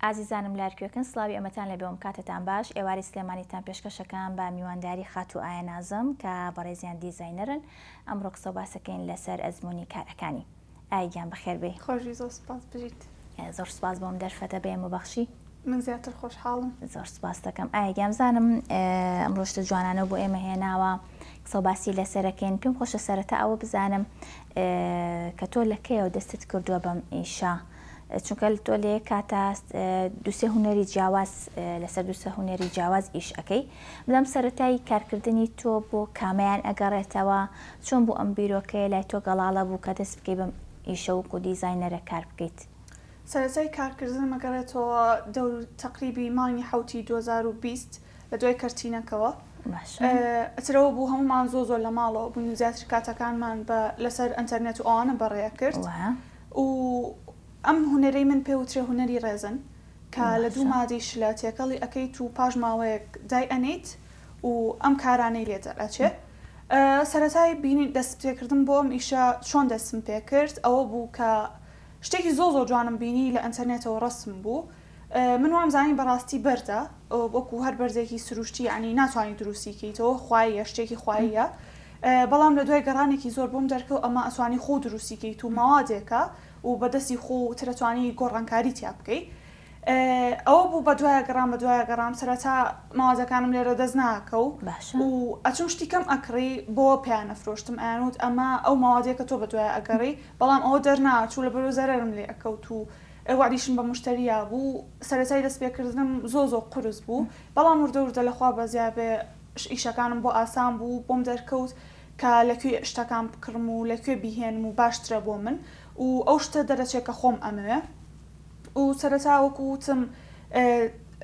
ئازیزانم لارکوێکن سڵاوی ئەمەتان لە بێوم کاتتان باش ئێواری سلێمانیتان پێشکەشەکان بە میوانداری خات و ئایا نازم کە بەڕێزیان دیزاینەرن ئەمڕۆ قسە باسەکەین لەسەر ئەزمموی کارەکانی ئایگیان بەخێر بێ خۆشی زۆر سپاس بژیت زۆر سپاس بۆم دەرفەتە بێمە بەخشی من زیاتر خۆشحاڵم زۆر سپاس دەکەم ئایگیام زانم ئەمڕۆشتە جوانانە بۆ ئێمە هێناوە قسە باسی لەسەرەکەین پێم خۆشە سەرەتا ئەوە بزانم کە تۆ لەکەیەوە دەستت کردووە بەم ئیشە چونکە تۆ لێ کاتە دووسێ هونەری جیاواز لەسەر دووسە هونەری جیاواز ئیش ئەەکەی بەڵام سەرەتایی کارکردنی تۆ بۆ کامیان ئەگەڕێتەوە چۆن بۆ ئەم بیرۆکەیە لای تۆ گەڵاڵە بوو کە دەست بکەی بەم ئیشە وکو دیزاینەرە کار بکەیت سەرەتای کارکردن مەگەڕێتەوە تەقریبی مانگی حوتی 2020 لە دوای کەرتینەکەوە ئەترەوە بوو هەمومان زۆر لە ماڵەوە بوون زیاتر کاتەکانمان لەسەر ئەنتەرنێت و ئەوانە بەڕێە کرد و ئەم هونەرەی من پێوترێ هونەری ڕێزن کە لە دوو مادەی شلە تێکەڵی ئەەکەیت و پاش ماوەیەک دای ئەنیت و ئەم کارانەی لێ دەڕێت سەرەتای بینی دەست پێکردن بۆ ئەم ئیشە چۆن دەستم پێ کرد ئەوە بوو کە شتێکی زۆر جوانم بینی لە ئەنتەرنێتەوە ڕەسم بوو من وام زانی بەڕاستی بەردە وەکو هەر بەرزێکی سروشتی ینی ناتوانانی دروستیکەیتەوە خوایە شتێکی خواییە بەڵام لە دوای گەڕانێکی زۆر بۆم دەرکەوت ئەمە ئەسوانی خۆ دروستیکەیت و ماوادێکە و بەدەستی خۆ ترەتوانی گۆڕانکاری تیا بکەیت ئەوە بوو بە دوایە گەڕام سەرەتا ماوازەکانم لێرە دەست ناکە و ئەچون شتیکەم ئەکڕی بۆ پیانە فرۆشتم ئەیانوت ئەمە ئەو ماوادێکە تۆ بە دوایە ئەگەڕی بەڵام ئەوە دەرناچوو لە بەرۆ زەرم لێ ئەکەوت و وادیشم بە مشتریە بوو سەرەتای دەست پێکردنم زۆر قورس بوو بەڵام وردە لەخوا بەزیابێ ئیشەکانم بۆ ئاسان بوو بۆم دەرکەوت کە لەکوێ شتەکان بکڕم و لەکوێ بیهێنم و باشترە بۆ من و ئەو شتە دەرەچێت کە خۆم ئەمەوێ و سەرەتا وەکوتم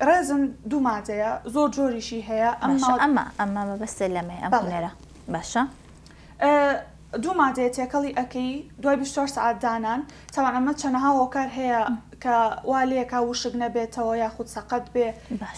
ڕێزن دوو مادەیە زۆر جۆریشی هەیە ئەمە بەبەستە لەمێ ئەم هونەرە باشە دوو مادەیە تێکەڵی ئەەکەی دوای 24 سعات دانان تاوان ئەمە چەنەها هۆکار هەیە کە وا لێکا وشک نەبێتەوە یاخود سەقەت بێ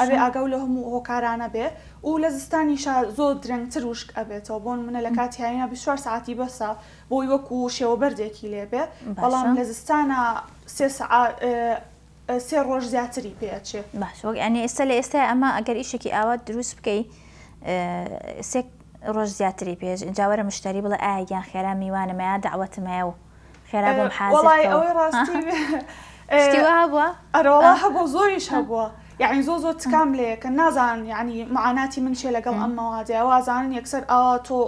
ئەبێ ئاگەو لە هەموو هۆکارانە بێ و لە زستانیشا زۆر درەنگتر وشک ئەبێتەوە بۆن منە لە کاتی هاینە 24 سعاتی بەسە بۆی وەکو شێوە بەردێکی لێبێ بەڵام لە زستانە 3 ڕۆژ زیاتری پێچێ باش وەک ئەنی ئێستا لە ئێستا ئەمە ئەگەر ئیشێکی ئاوا دروست بکەی سێ ڕۆژ زیاتری پێش ئەجاوەرە مشتری بڵێ ئاگیان خێرا میوانمەیە داوەتمەیە و خێرا بۆم حازر ئەوەی ڕاستی شتیوە هەبووە ئەرەوە هەبوو زۆریش هەبووە یعنی زۆر تکام لێ کە نازان ینی معاناتی من چێ لەگەڵ ئەم مەوادەیە وازانن یەکسەر ئاوا تۆ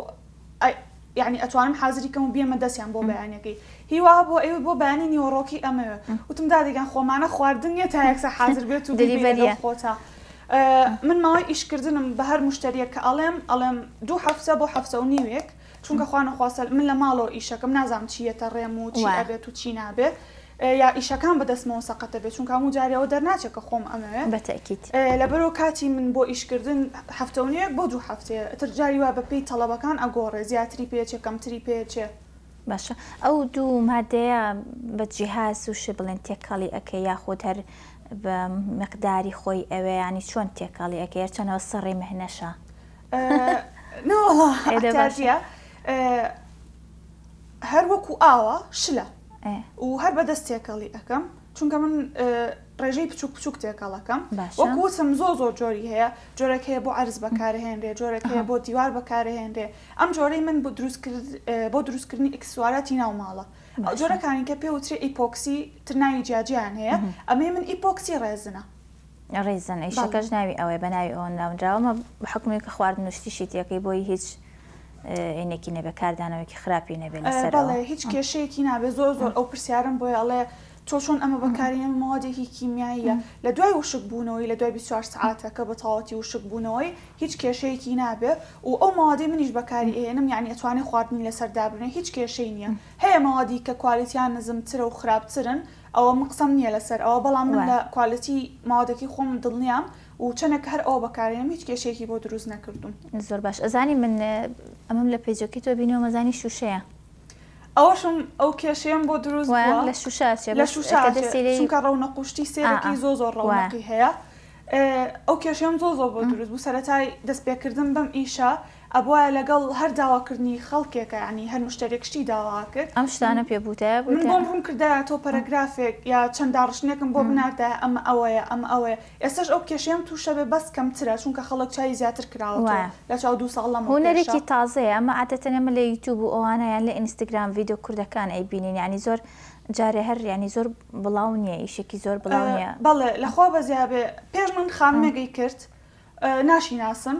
یعنی ئەتوانم حازریکەم و بێمە دەستیان بۆ بەیانەکەی هیوا بۆ ئێوە بۆ بەیانی نیوەڕۆکی ئەمەوە وتم دادەگەن خۆمانە خواردنیە تا یەکسە حازر بێت و دەریڤەریە خۆتە من ماوەی ئیشکردنم بە هەر مشتریە کە ئەڵێم 2 هەفتە بۆ 7 و نیوێک چونکە خوانەخواستە من لە ماڵەوە ئیشەکەم نازانم چیەتە ڕێم و چی ئەبێت و چی نابێت یا ئیشەکان بەدەستمەوە سەقەتە بێت چونکە هەموو جارەوە دەرناچێت کە خۆم ئەمەوێ بەتەکیت لەبەرەوە کاتی من بۆ ئیشکردن 7 و نیوێک بۆ 2 هەفتەیە تر جاری وا بە پێی تەڵەبەکان ئەگۆڕێ زیاتری پێچێ کەمتری پێچێ باشە ئەو دوو مادەیە بە جیهاز وش بڵێن تێکەڵی ئەەکە یاخود هەر بە مقداری خۆی ئەوێ ینی چۆن تێکەڵی ئەەکە چەنەوە سەڕی مهنەشە نەوەڵە هەر وەکو ئاوە شلە و هەر بەدەست تێکەڵی ئەەکەم چونکە من ڕێژەی بچووک تێکەڵەکەم وەکوتم زۆر جۆری هەیە جۆرەك هەیە بۆ عەرز بەکارهێنرێ جۆرەك هەیە بۆ دیوار بەکارهێنرێ ئەم جۆرەی من بۆ دروستکردنی ئەکسسوارەتی ناو ماڵە جۆرەکانی کە پێوترێ ئیپۆکسی ترناوی جیاجیان هەیە ئەمێ من ئیپۆکسی ڕێزنە ڕێزن ئیشەکەش ناوی ئەوەی بەناوی ئەوە ناونراوەمە بە حکومی کە خواردن شتیشی تێکەی بۆی هیچ عینێکی نەبێ کاردانەوەیکی خراپی نەبێت لەسەرەوە هیچ کێشەیەکی نابێ زۆر ئەو پرسیارم بۆی ئەڵێ تۆ چۆن ئەمە بەکارهێن ماوەدێکی کیمیاییە لە دوای وشک بوونەوەی لە دوای 24 سعاتە کە بە تەواوەتی وشک بوونەوەی هیچ کێشەیەکی نابێ و ئەو ماوەدەی منیش بەکاری ئێنم یعنی ئەتوانێت خواردنی لەسەر دابرنێ هیچ کێشەی نییە هەیە ماوەدی کە کوالیتیان نزمترە و خراپترن ئەوە مقسم نییە لەسەر ئەوە بەڵام من لە کوالیتی ماوەدەکی خۆم دڵنیام و چەنێک هەر ئەوە بەکارێنم هیچ کێشێکی بۆ دروست نەکردوم زۆر باش ئەزانی من ئەمەم لە پێیجەکەی تۆ بینەوە مەزانی شوشەیە ئەوەشم ئەو کێشەیەم بۆ دروست لە شوشە چونکە ڕەونەق قوشتی سێرەکی زۆر ڕەونەقی هەیە ئەو کێشەیەم زۆر بۆ دروست بوو سەرەتای دەستپێکردن بەم ئیشە ئەبواە لەگەڵ هەر داواکردنی خەڵکێکە ینی هەر مشتێکشتی داوا کرد ئەم شتانە پێ بووتە من بۆم ڕوون کردایە تۆ پەرەگرافێک یا چەند داڕشنێکم بۆ بناردە ئەمە ئەوەیە ئەمە ئەوەیە ئێستش ئەو کێشەیەم تووشە بێ بەس کەمترە چونکە خەڵک چای زیاتر کراوە لە چاو 2 ساڵ لەمە هوەرێکی تازەیە ئەمە عادەتەن ئێمە لە یوتیوب و ئەوانەیان لە ئینستاگرام ڤیدیۆ کوردەکان ئەیبینین ینی زۆر جارێ هەر ینی زۆر بڵاو نییە ئیشێکی زۆر بڵاو نییە بەڵێ لەخوا بەزیابێ پێش من خانمێگەی کرد ناشیناسم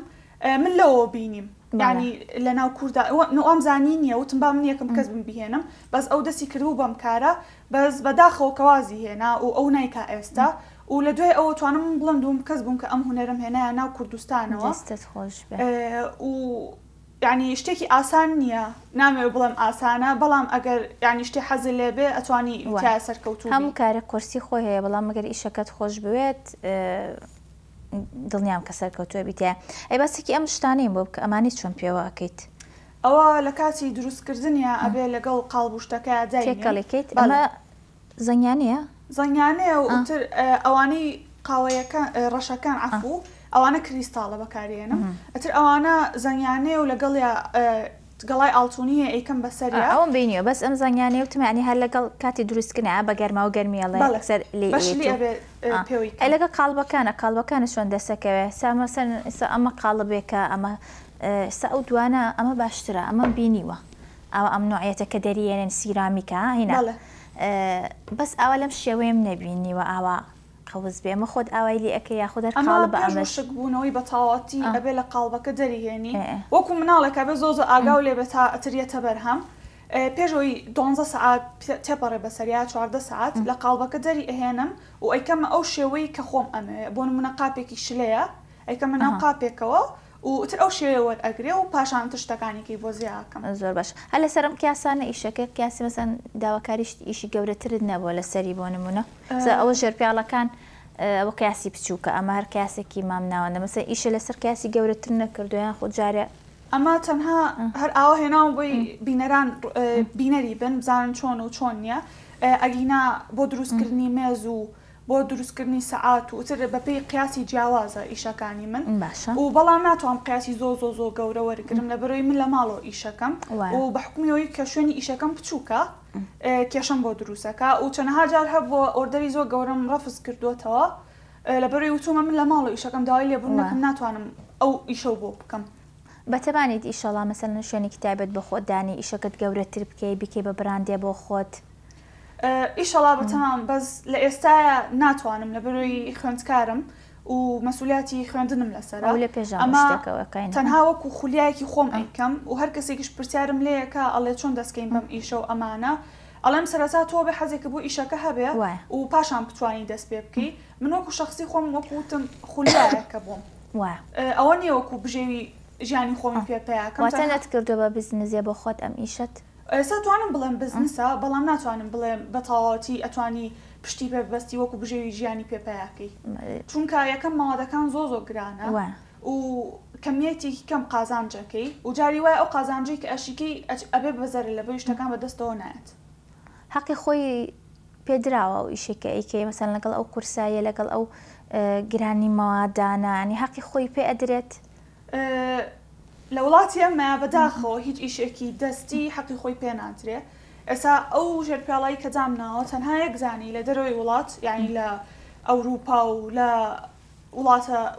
من لەوە بینیم ینی لە ناو کووردا ئەم زانی نییە وتم با من یەکەم کەس ببیهێنم بەس ئەو دەستی کردبوو بەم کارە بەس بەداخەوە کەوازی هێنا و ئەو نیکا ئێستا و لە دوای ئەوە توانم بڵند دوم کەس بووم کە ئەم هوەرم هێنایە ناو کوردستانەوە خۆش و ینی شتێکی ئاسان نییە نامێ بڵم ئاسانە بەڵام ئەگەر ینی شتێ حەزی لێ بێ ئەتوانی تا سەرکەوتو هەموو کارە کورسی خۆی هەیە بەڵام ئەگەر ئیشەکەت خۆش بوێت دڵنیام کە سەرکەوتووە بیتە ئەی بەسێکی ئەم شتانەی بۆ بکە ئەمانی چۆن پێوەکەیت ئەوە لە کاتی دروستکردنیە ئەبێ لەگەڵ قاڵبوشتەکە دایکەڵیکەیت ئەمە زەنیانەیە زەنیانەیە وتر ئەوانەی قاوەیەەکان ڕەشەکان عفو ئەوانە کریستاڵە بەکارێنم ئەتر ئەوانە زەنیانەیە و لەگەڵ گەڵای ئاڵتونیە ئەیکەم بەسەریا ئەوم بینیەوە بەس ئەم زانیانەیە وتمانی هەر لەگەڵ کاتی دروستکردنە بە گەرما و گەرمیێڵێ سەر لەگە قاڵبەکانە چۆن دەسەکەوێ سامەسەر ئەمە قاڵە بێکە ئەمە ئەو دوانە ئەمە باشترە ئەمە بینیوە ئەوە ئەم نوعەتە کە دەریێنن سیرامیکە هینا بەس ئەوە لەم شێوەیەم نەبینیوە ئاوا قەوز بێ ئەمە خۆت ئاوای لێ ئەەکە یا خودەر قاڵە بە ئەمەشک بوونەوەی بەتاواتی ئەبێ لە قاڵبەکە دەریهێنی وەکو مناڵێکە بێ زۆ ئاگاو لێ بێت تا ئەتریەتە بەرهەم پێشەوەی 12 سعات تێپەڕێ بەسەریا 14 سعات لە قاڵبەکە دەری ئەهێنم و ئەیکەمە ئەو شێوەی کە خۆم ئەمێ بۆ نمونە قاپێکی شلەیە ئەیکەمە ناو قاپێکەوە وتر ئەو شێوە ئەگرێ و پاشان تشتەکانێکی بۆ زیاکەم زۆر باش هەر لە سەرم کیاسانە ئیشەکە کیاسی مەسەن داواکاریش ئیشی گەورەترت نەبووە لە سەری بۆ نمونە ئەوە ژێرپیاڵەکان ئەوە کیاسی بچووکە ئەمە هەر کاسێکی مام ناوەندە مەسە ئیشە لەسەر کاسی گەورەتر نەکردویان خۆ جارێ ئەمە تەنها هەر ئاوا هێناو بۆی بینەران بینەری بن بزانن چۆن و چۆن نییە ئەگینا بۆ دروستکردنی مێز و بۆ دروستکردنی سەعات و تر بەپێی قیاسی جیاوازە ئیشەکانی من و بەڵام ناتوانم قیاسی زۆ گەورە وەرگرم لە بەرەوەی من لە ماڵەوە ئیشەکەم و بە حکومیەوەی کە شوێنی ئیشەکەم بچووکە کێشەم بۆ دروستەکە و چەندەها جار هەبووە ئۆردەری زۆر گەورەم ڕەفز کردوتەوە لە بەرەوەی وتومە من لە ماڵەوە ئیشەکەم داوای لێبوونەکەم ناتوانم ئەو ئیشە بۆ بکەم بەتەبانیت ئیشەڵا مەسەلەن شوێنێکی تایبەت بە خۆت دانی ئیشەکەت گەورەتر بکەی بە بڕاندێ بۆ خۆت ئیشەڵا بەتەمام بەس لە ئێستاە ناتوانم لە بەرەوەی خوێندکارم و مەسئولیاتی خوێندنم لەسەر لە پێژەکەوەکەین تەنها وەکو خولیایەکی خۆم ئەیکەم و هەر کەسێکیش پرسیارم لەیەکە ئەڵێ چۆن دەستکەین بەم ئیشە و ئەمانە ئەڵێم سەرەتا تۆ بە حەزێکە بۆ ئیشەکە هەبێ و پاشان بتوانی دەست پێ بکەی من وەکو شخصی خۆم وەکوتم خولیایەکە بووم ئەوە نییە وەکو بژێوی ژیانی خۆمی پێپەیەکەم واتەنەت کردو بە بزنزیە بۆ خۆت ئەم ئیشت ئێستا توانم بڵێم بزنسە بەڵام ناتوانم بڵێم بە تەواوەتی ئەتوانی پشتی پێبەستی وەکو بژێوی ژیانی پێپەیەکەی چونکە یەکەم ماوەدەکان زۆ گرانە و کەمیەتی کەم قازانجەکەی و جاری وایە ئەو قازانجەی کە ئەشیکەی ئەبێ بەزەر لە بە شتەکان بەدەستەوە نایەت حەقی خۆی پێدراوە و ئیشێکە ئەیکەی مەسەن لەگەڵ ئەو کورسایە لەگەڵ ئەو گرانی ماوادانانی حەقی خۆی پێ ئەدرێت لە وڵاتی ئەمە بەداخەوە هیچ ئیشێکی دەستی حەقی خۆی پێ نادرێ ئێستا ئەو ژێرپیاڵایی کە جامناوە تەنها یەکزانی لە دەرەوەی وڵات یعنی لە ئەوروپا و لە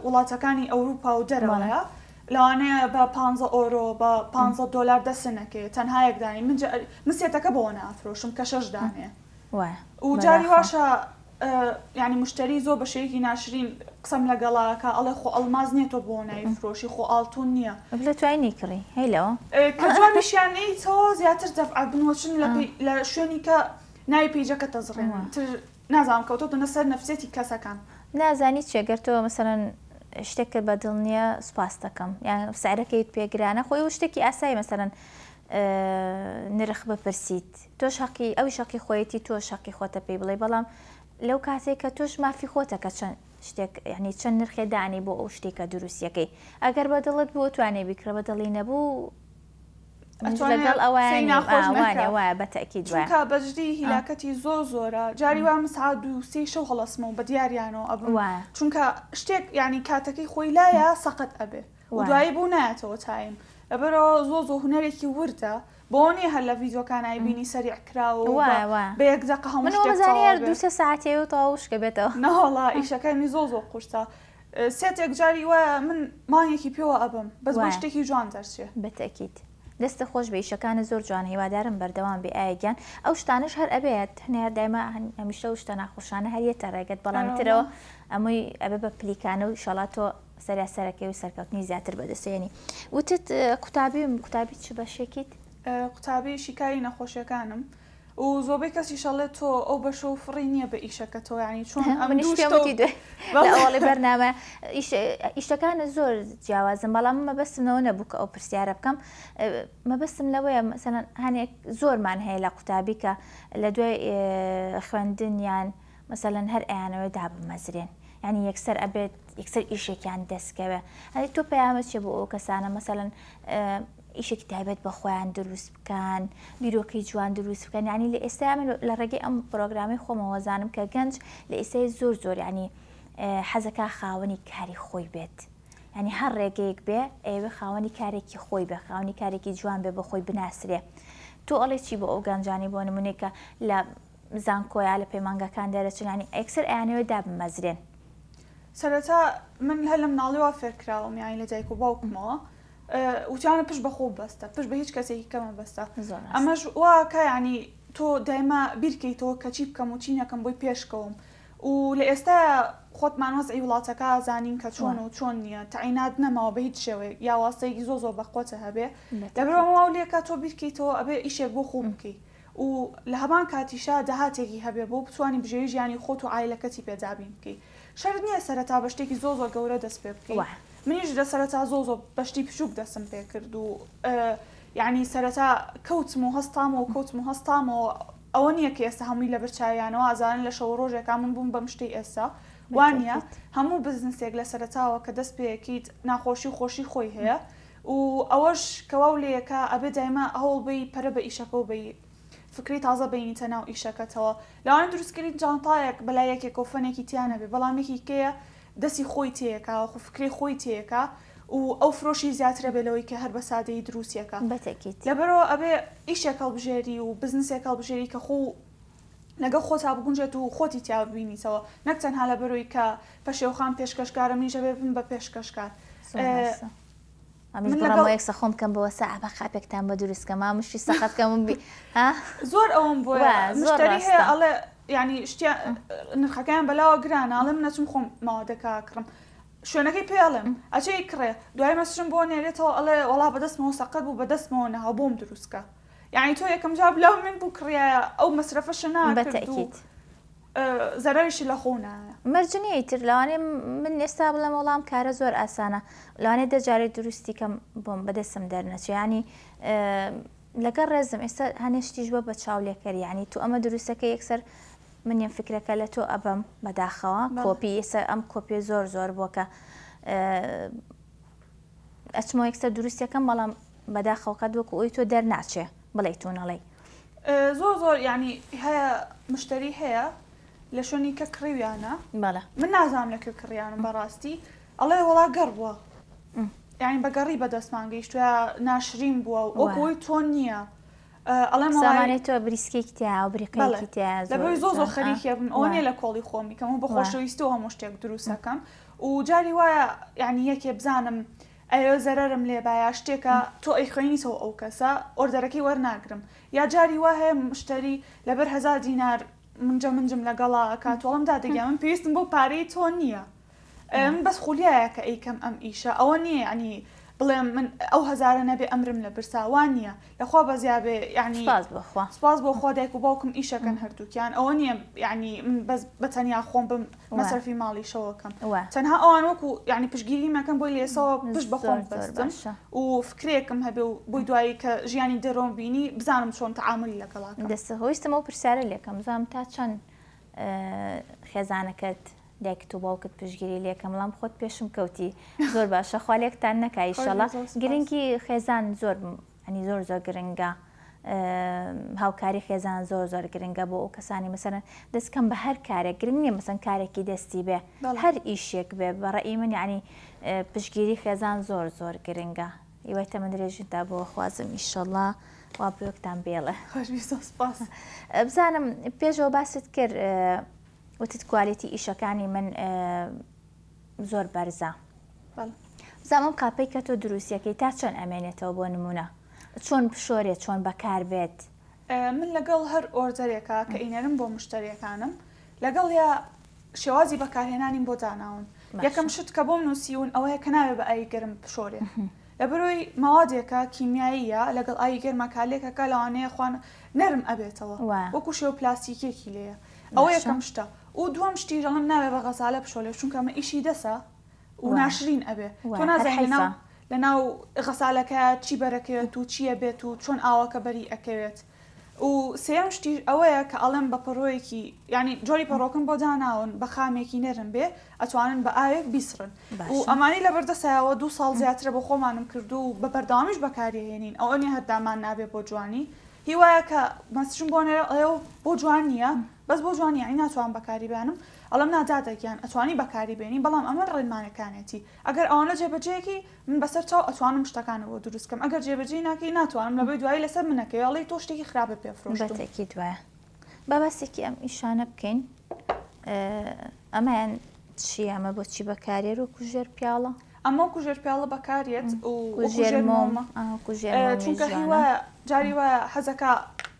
وڵاتەکانی ئەوروپا و دەرەوەیە لەوانەیە بە 15 ئۆرۆ بە 15 دۆلار دەسنەکەی تەنها یەکدانی من سێتەکە بۆ نافرۆشم کە 6 دانێ و جاری واشە یعنی مشتری زۆر بە شەیەکی ناشرین قسەم لەگەڵاکە ئەڵێ خۆ ئەڵماز نیێتۆ بۆ نایفرۆشی خۆ ئاڵتون نییە لە توانی کڕی هەیلەوە کە جوانیشیانەیەوە زیاتر دەفعات بنوەچن لە شوێنی کە ناوی پیجەکە دەزڕێن تر نازانم کەوتۆتە سەر نەفسێتی کەسەکان نازانی چێگەرتەوە مەسەرەن شتێکە بەدڵ نییە سوپاس دەکەم یان سعرەکەیت پێگرانە خۆی و شتێکی ئاسایی مەسەرەن نرخ بپرسیت تۆش حەقی ئەوی شەقی خۆیەتی تۆ شەقی خۆتە پێی بڵێ بەڵام لەو کاتێک کە تۆش مافی خۆتەکە چەند شتێک یعنی چەند نرخێ دانی بۆ ئەو شتێکە دروستیەکەی ئەگەر بەدڵت بۆ توانێ بیکرە بەدڵی نەبوو لەگەڵ ئەوانە وایە بەتەکید چونکە بەجدی هیلاکەتی زۆرە جاری وا مساعد و سێ شەو هەڵەسمەوە بە دیاریانەوە ئەبوو چونکە شتێک ینی کاتەکەی خۆی لایە سەقەت ئەبێ و دوایی بوو نایەتەوە تایم لەبەرەوە زۆ هونەرێکی وردە بۆنی هەر لە ڤیدۆکان ئایبینی سەریع کراوە بە یەک دقە هەموو شتێک دوسێ ساعتێ و تەواوشکە بێتەوە نەوەڵا ئیشەکانی زۆ قورسە سێتێک جاری وایە من مانگێکی پێوە ئەبم بەس بۆ شتێکی جوان دەرچێ بەتەکیت دەستە خۆش بە ئیشەکانە زۆر جوان هیوادارم بەردەوام بێ ئایگیان ئەو شتانش هەر ئەبێت هەنێر دایما هەمیشە و شتە ناخۆشانە هەریەتە ڕێگەت بەڵامترەوە ئەمووی ئەبێ بە پلیکانە و شەڵاتۆ سەرەکەی و سەرکەوتنی زیاتر بەدەستێنی وتت قوتابی چ بەشێکیت قوتابی شیکاری نەخۆشیەکانم و زۆربەی کەسی شەڵێت تۆ ئەو بەشە و فڕی نییە بە ئیشەکە تۆ ینی چۆن ئەوڵی بەرنامە ئیشەکانە زۆر جیاوازم بەڵام مەبەستمەوە نەبوو کە ئەو پرسیارە بکەم مەبەستم لەوەیە مەسەلەن هەنێک زۆرمان هەیە لە قوتابی کە لە دوای خوێندنیان مەسەلەن هەر ئەیانەوە دابمەزرێن ینی یەکسەر ئەبێت یەکسەر ئیشێکیان دەستکەوێ هەنی تۆ پەیامە چێ بۆ ئەو کەسانە مەسەلەن ئیشێکی تایبەت بە خۆیان دروست بکەن بیرۆکەی جوان دروست بکەن ینی لە ئێستا لە ڕێگەی ئەم پرۆگرامی خۆمەوەزانم کە گەنج لە ئێستای زۆر ینی حەزەکە خاوەنی کاری خۆی بێت ینی هەر ڕێگەیەک بێ ئێوە خاوەنی کارێکی خۆی بێ خاوەنی کارێکی جوان بێ بە خۆی بناسرێ تۆ ئەڵێ چی بۆ ئەو گەنجانی بۆ نمونێکە لە زانکۆیا لە پەیمانگەکان دەرەچن ینی ئەکسەر ئەیانەوە دابمەزرێن سەرەتا من هەر لە مناڵیەوە فێرکراوم یانی لە دایک و باوکمەوە وتیانە پشت بە خۆ بەستە پشت بە هیچ کەسێکی کەمە بەستە ئەمەش واکە ینی تۆ دایما بیرکەیتەوە کە چی بکەم و چی نەکەم بۆی پێشکەوم و لە ئێستا خۆتمان وەزعی وڵاتەکە زانین کە چۆن و چۆن نییە تەعینات نەماوە بە هیچ شێوەیە یا واستەیەکی زۆ بەخۆتە هەبێ لەبەرەوە لێکە تۆ بیرکەیتەوە ئەبێ ئیشێک بۆ خۆ بکەیت و لە هەمان کاتیشا داهاتێکی هەبێ بۆ بتوانانی بژێری ژیانی خۆت و ئایلەکەتی پێدابین بکەیت شەرت نییە سەرەتا بە شتێکی زۆ گەورە دەست پێ بکەیت منیش لە سەرەتا زۆ بەشتی پشوک دەستم پێ کرد و یعنی سەرەتا کەوتم و هەستامەوە ئەوە نییە کە ئێستا هەمووی لە بەرچاویانەوە ئازانن لە شەو ڕۆژێکا من بووم بەم شتەی ئێستا وانە هەموو بزنسێک لە سەرەتاوە کە دەست پێیەکیت ناخۆشی خۆشی خۆی هەیە و ئەوەش کەواو لەیەکە ئەبێ دایما هەوڵ بی پەرە بە ئیشەکە و بی فکری تازە بینیتە ناو ئیشەکەتەوە لەوانە دروستکردی جانتایەک بەلای یەکێک و فەنێکی تیانە بێ بەڵامێکی کەیە دەستی خۆی تێیەکە خو فکری خۆی تێیەکە و ئەو فرۆشی زیاترە بێلەوەی کە هەر بە سادەی دروستیەکە لەبەرەوە ئەبێ ئیشێک هەڵبژێری و بزنسێک هەڵبژێری کە خۆ لەگە خۆتا بگونجێت و خۆتی تیا ببینیتەوە نەک تەنها لەبەرەوەی کە پەشێوخان پێشکەشکارە منیژە بێ بم بە پێشکەشکار یەک سەخۆم بکەم بەوە سەعبە خاپێکتان بە دروستکە مامشتی سەخەتکەم زۆر ئەوم بۆیە مشتری هەیە ئەڵێ ینی نرخەکەیان بەلاوە گرانە ئەڵێ من نەچم خۆم ماوەدەکە کڕم شوێنەکەی پێڵم ئەچەی کڕێ دوای مەسرم بۆ نێرێتەوە ئەڵێ وەڵا بەدەستمەوە سەقەت بوو بەدەستمەوە نەها بۆم دروستکە یعنی تۆ یەکەم جا بلاو من بوو کڕە ئەو مەسرەفەشە ناکردو زەرەریشی لە خۆنایە مەرجنیە تر لەوانێ من ئێستا بڵێم وەڵام کارە زۆر ئاسانە لەوانێ دەجارێت دروستی کەم بۆم بەدەستم دەرنەچێ ینی لەگەڵ ڕێزم ئێستا هەنێشتیش بە بە چاولێکەر ینی تو ئەمە دروستەکە یەکسەر منیان فکرەکە لە تۆ ئەبەم بەداخەوە کۆپی ئێستا ئەم کۆپی زۆر بۆکە ئەچمەوە یەکسەر دروستەکەم بەڵام بەداخەوەکە وەکو ئەوی تۆ دەرناچێ بڵێ تۆ نەڵێ زۆر ینی هەیە مشتری هەیە لە شوێنی کە کڕیویانە من نازانم لەکوێ کڕیانم بەڕاستی ئەڵێ وەڵا گەڕ بووە یعنی بەگەڕی بەدەستمان گەیشتوە ناشرین بووە و ئەوکۆی تۆ نییە ئەڵێ تۆ بریسکێکی تیا و بریقەیەکی تیا لەبەر زۆ خەریکێ بن ئەوە نیە لە کۆڵی خۆمی کەم و بە خۆشەویستەوە هەموو شتێک دروستەکەم و جاری وایە یعنی یەکێ بزانم ئەوێ زەرەرم لێ بایا شتێکە تۆ ئەی خوێنیتەوە ئەو کەسە ئۆردەرەکەی وەرناگرم یا جاری وا هەیە مشتری لەبەر 1000 دینار منجم لەگەڵا کاتۆڵم دادەگە من پێویستم بۆ پارەی تۆ نییە من بەس خولیایە کە ئەیکەم ئەم ئیشە ئەوە نییە ینی بڵێم من ئەو 1000 نەبێ ئەمرم لە برساوان نییە لەخوا بەزیابێ یعنی سپاس بۆ خۆ دایک و باوکم ئیشەکەن هەردووکیان ئەوە نییە یعنی من بەس بەتەنیا خۆم بم مەسەرفی ماڵیشەوەکەم تەنها ئەوان وەکو یعنی پشگیری مەکەم بۆی لێسەوە پشت بە خۆم بەستم و فکرێکم هەبێ و بۆی دوایی کە ژیانی دەرۆم بینی بزانم چۆن تەعاملی لەگەڵاکەم دەستەهۆیستمەوە پرسیارە لێکەم زانم تا چەند خێزانەکەت دایکت و باوکت پشگیری لێکەم بەڵام خۆت پێشم کەوتی زۆر باشە خوالێکتان نەکای ئیشەڵا گرنگی خێزان زۆر ئەنی زۆر گرنگە هاوکاری خێزان زۆر گرنگە بۆ ئەو کەسانی مەسەرەن دەستکەم بە هەر کارێک گرنگ نیە مەسەن کارێکی دەستی بێ هەر ئیشێک بێ بەڕێی من یعنی پشگیری خێزان زۆر گرنگە هیوای تەمە درێژیدا بۆ خوازم ئیشەڵڵا وا بۆکتان بێڵێ. سپاس. بزانم پێشەوە باست کرد وتت کوالیتی ئیشەکانی من زۆر بەرزە. بزانم قاپەی کە تۆ دروستیەکەی تا چۆن ئەمێنێتەوە بۆ نمونە چۆن بشۆرێت چۆن بەکار بێت. من لەگەڵ هەر ئۆردەرێکە کە ئینەرم بۆ مشتریەکانم لەگەڵ یا شێوازی بەکارهێنانیم بۆ داناون. یەکەم شت کە بۆم نووسیون ئەوەیە کە ناوێ بە ئاوی گەرم بشۆرێ. لە بەرۆی ماوادێکە کیمیاییە لەگەڵ ئاوی گەرمە کالێکەکە لەوانەیە خوان نەرم ئەبێتەوە وەکو شێو پلاستیکێکی لێیە. ئەوە یەکەم شتە. و دووەم شتی ژەڵم ناوێ بە غەزالە بشۆلێ چونکە ئەمە ئیشی دەسە و ناشرین ئەبێ. تۆ نازانێ لەناو غەسالەکە چی بەرەکەوێت و چییە بێت و چۆن ئاوەکە بەری ئەکەوێت. و سێم شتی ئەوەیە کە ئەڵێم بە پەڕۆیەکی ینی جۆری پەڕۆکن بۆ داناون بە خامێکی نەرم بێ ئەتوانن بە ئاوێک بیسڕن و ئەمانی لە بەردەسایەوە 2 ساڵ زیاترە بۆ خۆمانم کردو و بە بەرداوامیش بەکارهێنین ئەوە نیە هەردامان نابێت بۆ جوانی هیوایە کە مەسشم بۆ نێرە ئەو بۆ جوان نییە بەس بۆ جوانی ینی ناتوان بەکاری بێنم ئەڵم نادادەگیان ئەتوانی بەکاری بێنی بەڵام ئەمە ڕێنمانەکانێتی ئەگەر ئەوانە جێبەجەیەکی من بەسەر چاو ئەتوانم شتەکانە بۆ دروستکەم ئەگەر جێبەجێ ناکەی ناتوانم لەبەی دوایی لەسەر منەکەی ئەڵی تۆ شتێکی خراپە پێفرۆشتێکی دوایە بابەسێکی ئەم ئیشانە بکەین ئەمەیان چی ئەمە بۆچی بەکارێر و کوژێر پیاڵە ئەمە کوژێر پیاڵە بەکارێت و چونکە هیوە جاری وە حەزەکە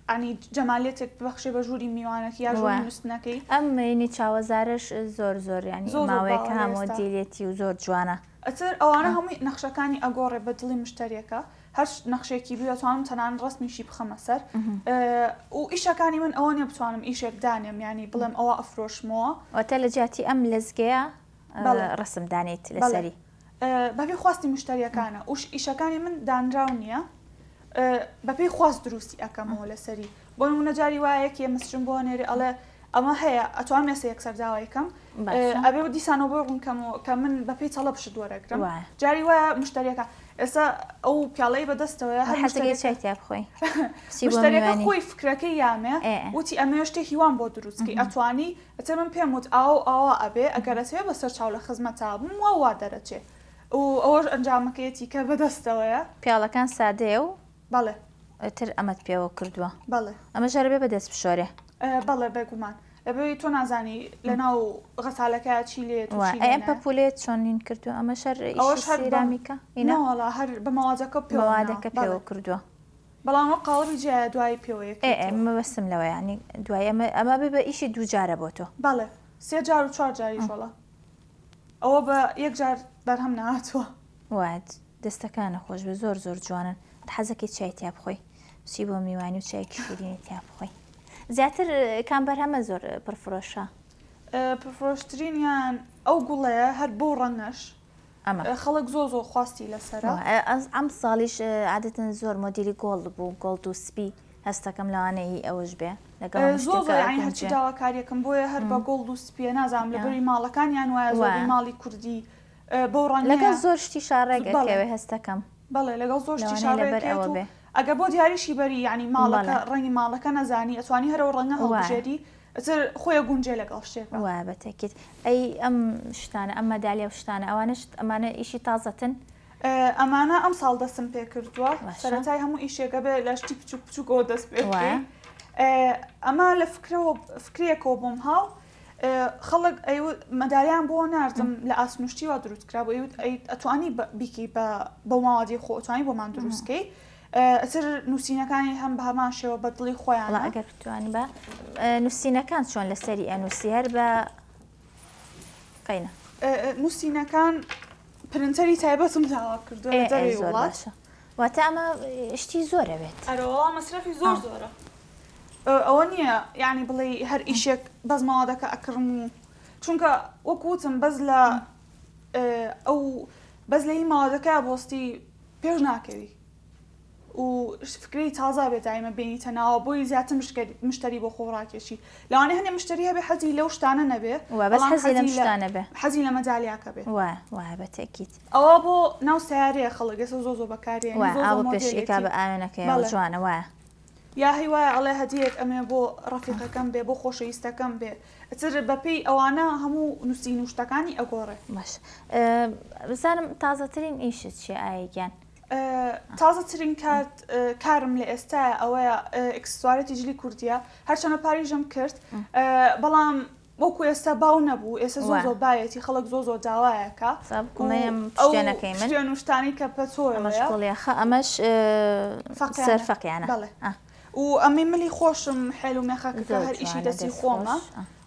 ئەنی جەمالێتێک بەخشێ بە ژووری میوانەکە یا ژووری نووستنەکەی ئەمینی چاوەزارش زۆر ینی ماوەیەکە هەموو دیلێتی و زۆر جوانە ئەتر ئەوانە هەمووی نەخشەکانی ئەگۆڕێ بە دڵی مشتریەکە هەر نەخشێکی بیاتوانم تەنان ڕستمیشی بخەمە سەر و ئیشەکانی من ئەوە نیە بتوانم ئیشێک دانێم ینی بڵێم ئەوە ئەفرۆشمەوە واتە لە جیاتی ئەم لەزگەیە ڕسم دانیت لەسەری بەپێی خواستی مشتریەکانە وش ئیشەکانی من دانراو نییە بەپێی خواست دروستی ئەەکەمەوە لەسەری بۆ نمونە جاری وایەکی مەسرم بۆ نێری ئەڵێ ئەمە هەیە ئەتوان مێسە یەکسەر داوایکەم ئەبێ دیسانەوە بۆ ڕوونکەمەوە کە من بەپێی تەڵە پشت وەرەگرم جاری وایە مشتریەکە ئێستا ئەو پیاڵەی بەدەستەوە هەر حەزەکەی بخۆی مشتریەکە خۆی فکرەکەی یامێ وتی ئەمە شتێکی وان بۆ دروستکەی ئەتوانی ئەتە من پێم وت ئاوا ئەبێ ئەگەرەتێ بەسەر چاو لە خزمەتا بم وا دەرەچێ و ئەوەش ئەنجامەکەیەتی کە بەدەستەوەیە پیاڵەکان سادەیە و بەڵێ تر ئەمەت پێوە کردووە بەڵێ ئەمە ژەربێ بەدەست بشۆرێ بەڵێ بێگومان لەبێ تۆ نازانی لەناو غەسالەکە چی لێت ئەم پەپولێت چۆنین کردو ئەمە شەر سیرامیکە ئینەوەڵا هەر بە ماوازەکە پێوادەکە پێوە کردووە بەڵام ئەو قاڵبی جیایە دوای پێوەیە ئەمە بەسم لەوە ینی دوای ئەمە بێ بە ئیشی دووجارە بۆ تۆ بەڵێ 3 جار و 4 جاری شۆڵە ئەوە بە 1 جار بەرهەم نهاتووە وات دەستەکانە خۆش بە زۆر جوانن حەزەکەی چای تیا بخۆی چی بۆ میوانی و چایکی شیرینی تیا بخۆی زیاتر کام بەرهەمە زۆر پرفرۆشە پرفرۆشترینیان ئەو گوڵەیە هەر بۆ ڕەنگەش ئەمە خەڵک زۆر خواستی لەسەر ئەم ساڵیش عادەتەن زۆر مۆدیلی گۆڵد بوو گۆڵد و سپی هەستەکەم لەوانەیە ئەوەش بێ هەرچی داواکاریەکەم بۆیە هەر بە گۆڵد و سپیە نازانم لە بەری ماڵەکانیان وایە زۆری ماڵی کوردی بۆ ڕەنگە لەگەڵ زۆر شتی شارڕێگەکەوێ هەستەکەم بەڵێ لەگەڵ زۆر شتی شارڕێگەکەوە بێ ئەگە بۆ دیاریشی بەری ینی ماڵەکە ڕەنگی ماڵەکە نەزانی ئەتوانی هەرەوە ڕەنگە هەڵبژێری خۆی گونجێ لەگەڵ شتێک وای بەتەکیت ئەی ئەم شتانە ئەم مەدالیا و شتانە ئەمانە ئیشی تازەتن ئەمانە ئەم ساڵ دەستم پێ کردووە سەرەتای هەموو ئیشێکە بێ لە شتی بچووکەوە دەست پێ ئەمە لە فکرێکەوە بۆم هاو خەڵک مەدالیان بۆ ناردم لە ئاسنوشتیوە دروستکرا بۆ ئەتوانی بیکی بە ماوادی خۆ ئەتوانی بۆمان دروستکەی ئەتر نووسینەکانی هەم بە هەمان شێوە بە دڵی خۆیان ئەگەر بتوانانی بە نووسینەکان چۆن لەسەری ئەنووسی هەر بە قینە نووسینەکان پرنتەری تایبەتم داوا کردووە دەوێ وڵات واتە ئەمە شتی زۆرە بێت ئەرەوەڵام مەسرەفی زۆرە ئەوە نییە یعنی بڵێ هەر ئیشێک بەس ماوادەکە ئەکڕم و چونکە وەکوتم بەس لە هی ماوادەکە بۆستی پێش ناکەوی و فکری تازا بێت دایمە بینیتە ناوە بۆی زیاتر مشتری بۆ خۆڕاکێشی لەوانەیە هەندێک مشتری هەبێ حەزی لەو شتانە نەبێ حەزی لە مەدالیاکە بێ وای بەتەکیت ئەوە بۆ ناو سیارەیە خەڵک ئێستا زۆر بەکارێن پێشێکا بە ئاوێنەکەی جوانە وایە یا هیوایە ئەڵێ هەدیەک ئەمێ بۆ ڕەفیقەکەم بێ بۆ خۆشەویستەکەم بێ ئەتر بەپێی ئەوانە هەموو نووسین و شتەکانی ئەگۆڕێ باش بزانم تازەترین ئیشت چیە ئایگیان تازەترین کارم لە ئێستاە ئەوەیە ئەکسسوارەتی جلی کوردیە هەرچەنە پاریژەم کرد بەڵام وەکو ئێستا باو نەبوو ئێستا زۆ باەتی خەڵک زۆ داوایەکە شتێنەکەی من شتانی کە پەتۆڵیەخە ئەمەش سەرفەقیانە و ئەمەی ملی خۆشم حێل و مێخەکە هەر ئیشی دەستی خۆمە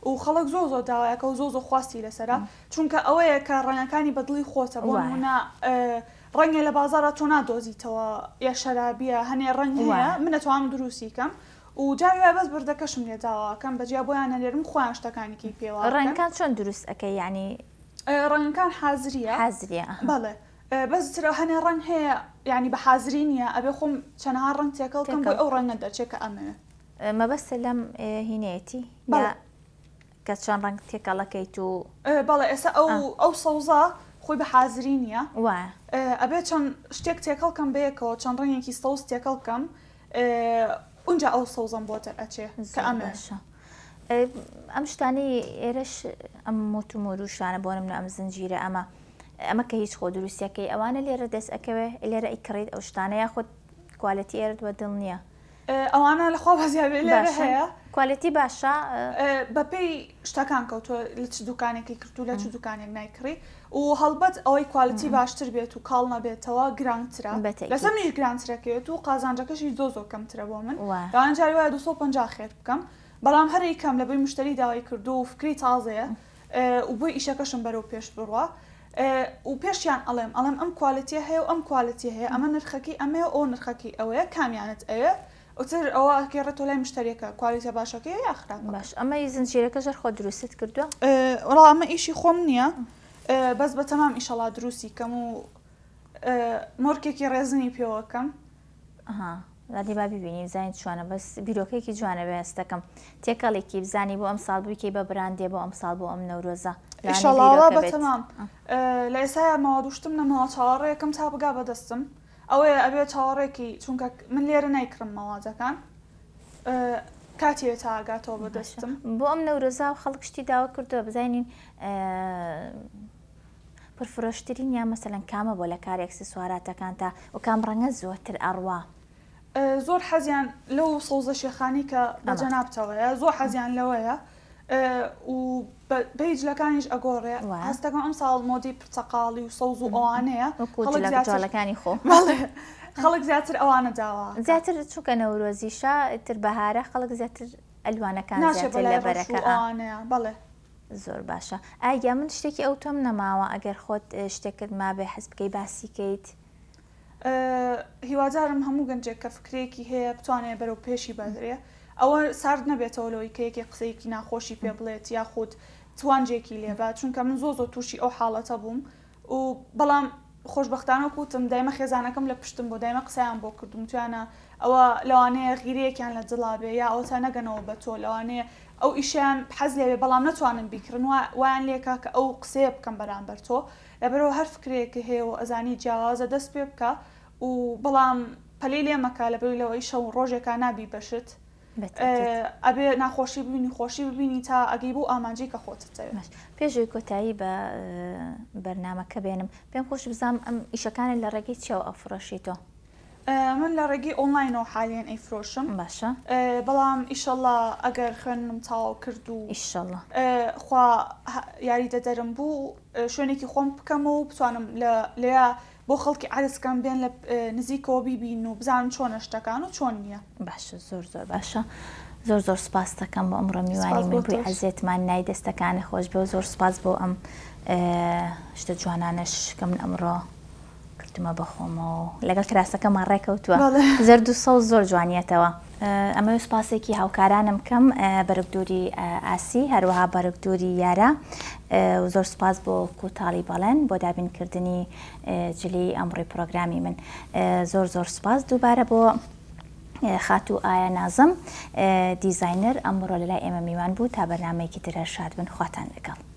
و خەڵک زۆ داوایەکە و زۆ خواستی لەسرە چونکە ئەوەیە کە ڕەنەکانی بەدڵی خۆتە بۆ نمونە ڕەنگە لە بازارە تۆ نادۆزیتەوە یا شەرابیە هەنێ ڕەنگ هەیە من نەتوانم دروستیکەم و جاوی بەس بردەکەشم لێ داواکەم بەجیا بۆیانە لێرم خۆیان شتەکانێکی پێوە ڕەنگەکان چۆن دروست ئەەکەی ینی ڕەنگەکان حازریە بەڵێ بەزرا هەنێ ڕەنگ هەیە ینی بە حازری نیە ئەبێ خۆم چەندها ڕەنگ تێکەڵکەم بۆ ئەو ڕەنگە دەچێت کە ئەمەوێ مەبەستە لەم هینەتی کە چەند ڕەنگ تێکەڵەکەیت و بەڵێ ئێستا ئەو سەوزە خۆی بە حازری نییە ئەبێت چەند شتێک تێکەڵکەم بەیەکەوە چەند ڕەنگێکی سەوز تێکەڵکەم اونجا ئەو سەوزم بۆتە ئەچێ کە ئەمەشە ئەم شتانی ئێرەش ئەم مۆتومۆر و شانە بۆ نمونە ئەم زنجیرە ئەمە کە هیچ خۆ دروستیەکەی ئەوانە لێرە دەست ئەکەوێ لێرە ئیکڕیت ئەو شتانە یاخۆ کوالیتی ئێرە بە دڵ نییە ئەوانە لەخوا بەزیابێ لێرە هەیە کوالیتی باشە بەپێی شتەکان کەوتۆ لە چ دوکانێکی کردو لە چ دوکانێک نایکڕی و هەڵبەت ئەوەی کوالیتی باشتر بێت و کاڵ نەبێتەوە گرانترە لەسەر منیش گرانترەکەوێت و قازانجەکەشی زۆ کەمترە بۆ من داوان جاری وایە 250 خێر بکەم بەڵام هەر یکەم لەبەی مشتری داوای کردو و فکری تازەیە و بۆی ئیشەکەشم بەرەو پێش بڕوە و پێشیان ئەڵێم ئەم کوالیتی هەیە و ئەم کوالیتی هەیە ئەمە نرخەکەی ئەمێ ئەو نرخەکەی ئەوەیە کامیانت ئەوێ ئەوتر ئەوە گێڕێتۆ لای مشتریەکە کوالیتە باشەکەی یا خراپ باش ئەمە زنجیرەکە ژەر خۆ دروست کردووە وەڵا ئەمە ئیشی خۆم نییە بەس بە تەمام ئیشەڵا دروستی کەم و مۆرکێکی ڕێزنی پێوەکەم دادی با ببینیم زین چوانە بەس بیرۆکێکی جوانە بەستەکەم تێکەڵێکی بزانی بۆ ئەم ساڵ بوویکەی بە براندێ بۆ ئەم ساڵ بۆ ئەم نەورۆزە ئیشەڵا بە تەمام لە ئێستا ماوە دوشتم نەمەوە چاوەڕێیەکەم تا بگا بەدەستم ئەوەیە ئەبێ چاوەڕێکی چونکە من لێرە نایکڕم مەوازەکان کاتێ تا ئاگاتەوە بەدەستم بۆ ئەم نەورۆزا و خەڵک شتی داوا کردووە بزانین پرفرۆشترین یا مەسەلەن کامە بۆ لە کار ئەکسسواراتەکان تا و کام ڕەنگە زۆرتر ئەڕوا زۆر حەزیان لەو سەوزە شێخانی کە بەجەنابتەوەیە زۆر حەزیان لەوەیە و بەیجلەکانیش ئەگۆڕێ هەستەکەم ئەم ساڵ مۆدی پرتەقاڵی و سەوز و ئەوانەیە جوڵەکانی خۆ خەڵک زیاتر ئەوانە داوا زیاتر چووکە نەورۆزیشە تر بەهارە خەڵک زیاتر ئەلوانەکان زیاتر لە بەرەکە بەڵێ زۆر باشە ئایا من شتێکی ئەو تۆم نەماوە ئەگەر خۆت شتێکرد ما بێ حەز بکەی باسی کەیت هیوادارم هەموو گەنجێک کە فکرێکی هەیە بتوانێت بەرەو پێشی بەدرێ ئەوە سارد نەبێتەوە لەوەی کە یەکێک قسەیەکی ناخۆشی پێ بڵێت یاخود توانجێکی لێبات چونکە من زۆ تووشی ئەو حاڵەتە بووم و بەڵام خۆشبەختانە کوتم دایمە خێزانەکەم لە پشتم بۆ دایمە قسەیان بۆ کردم توانە ئەوە لەوانەیە غیرەیەکیان لە دڵابێ یا ئەو تا نەگەنەوە بە تۆ لەوانەیە ئەو ئیشیان حەز لێوێ بەڵام نەتوانن بیکردن وایان لێکە کە ئەو قسەیە بکەم بەرامبەر تۆ لەبەرەوە هەر فکرێکی هەیە و ئەزانی جیاوازە دەست پێ بکە و بەڵام پەلەی لێ مەکە لەبەری لەوەی شەو ڕۆژێکا نابی بەشت ئەبێ ناخۆشی ببینی خۆشی ببینی تا ئەگەی بۆ ئامانجی کە خۆتت پێشوی کۆتایی بە بەرنامەکە بێنم پێم خۆش بزانم ئەم ئیشەکانە لە ڕێگەی چیەوە ئەفرۆشیتەوە من لە ڕێگەی ئۆنلاینەوە حالیان ئەیفرۆشم باشە بەڵام ئیشەڵڵا ئەگەر خوێنم تاواو کرد و ئیشەڵڵا خوا یاری دەدەرم بوو شوێنێکی خۆم بکەمەوە و بتوانم لێە بۆ خەڵکی عادسکان بێن لە نزیکەوە بیبین و بزانن چۆنە شتەکان و چۆن نییە باشە زۆر باشە زۆر سپاس دەکەم بۆ ئەمڕۆ میوانی من بووی عەزیێتمان نای دەستەکانی خۆش بێ و زۆر سپاس بۆ ئەم شتە جوانانەش کە من ئەمڕۆ کردمە بەخۆمەوە لەگەڵ کراسەکەمان ڕێکەوتووە زەرد و سەوز زۆر جوانیەتەوە ئەمە سپاسێکی هاوکارانم کەم بەرگدووری ئاسی هەروەها بەرگدووری یارە زۆر سپاس بۆ کوتاڵی بەڵێن بۆ دابینکردنی جلی ئەمڕۆی پرۆگرامی من زۆر سپاس دووبارە بۆ خاتو ئایا نازم دیزاینەر ئەمڕۆ لەلای ئێمە میوان بوو تا بەرنامەیەکی ترە شاد بن خواتان لەگەڵ